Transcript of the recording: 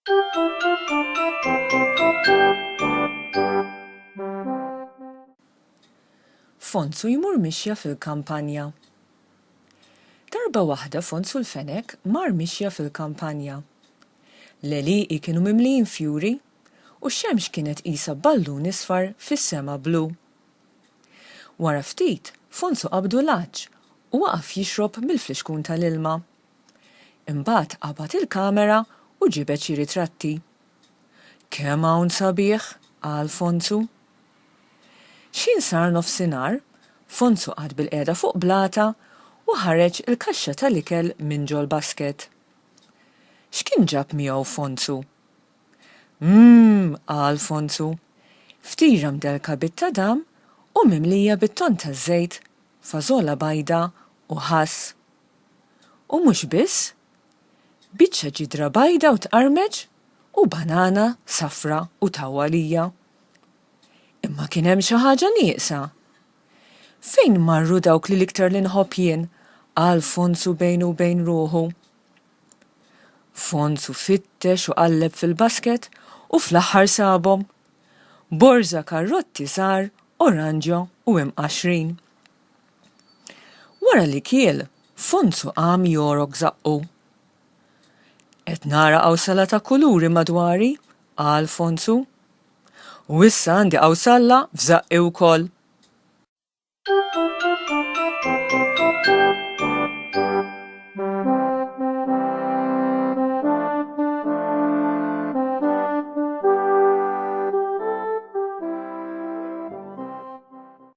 Fonzu jmur mixja fil-kampanja. Darba waħda Fonzu l-Fenek mar mixja fil-kampanja. L-eliqi kienu mimlijin fjuri u x-xemx kienet qisha ballun isfar fis-sema blu. Wara ftit, Fonzu qabdu l-aġġ u waqaf jixrob mill-fliexkun tal-ilma. Imbagħad qabad il-kamera u ġibet xi ritratti. Kemm hawn sabiħ, qal Fonzu. X'in sar nofsinhar, Fonzu qagħad bil-qiegħda fuq blata u ħareġ il-kaxxa tal-ikel minn ġol basket. X'kien ġab miegħu Fonzu? Qal Fonzu. Ftira mdelka bit-tadam u mimlija bit-ton taż-żejt, fażola bajda u ħass. U mhux biss, biċċa ġidra bajda u tqarmeġ u banana safra u tawwalija. Imma kien hemm xi ħaġa nieqsa. Fejn marru dawk li l-iktar li nħobb jien, qal Fonzu bejnu bejn ruħu. Fonzu fittex u qalleb fil-basket u fl-aħħar sabhom. Borża karrotti żgħar, oranġo u imqaxrin. Wara li kiel, Fonzu qam jorok zaqqu. Qed nara qawsala ta' kuluri madwari, qal Fonzu. U issa għandi qawsalla f'żaqqi wkoll.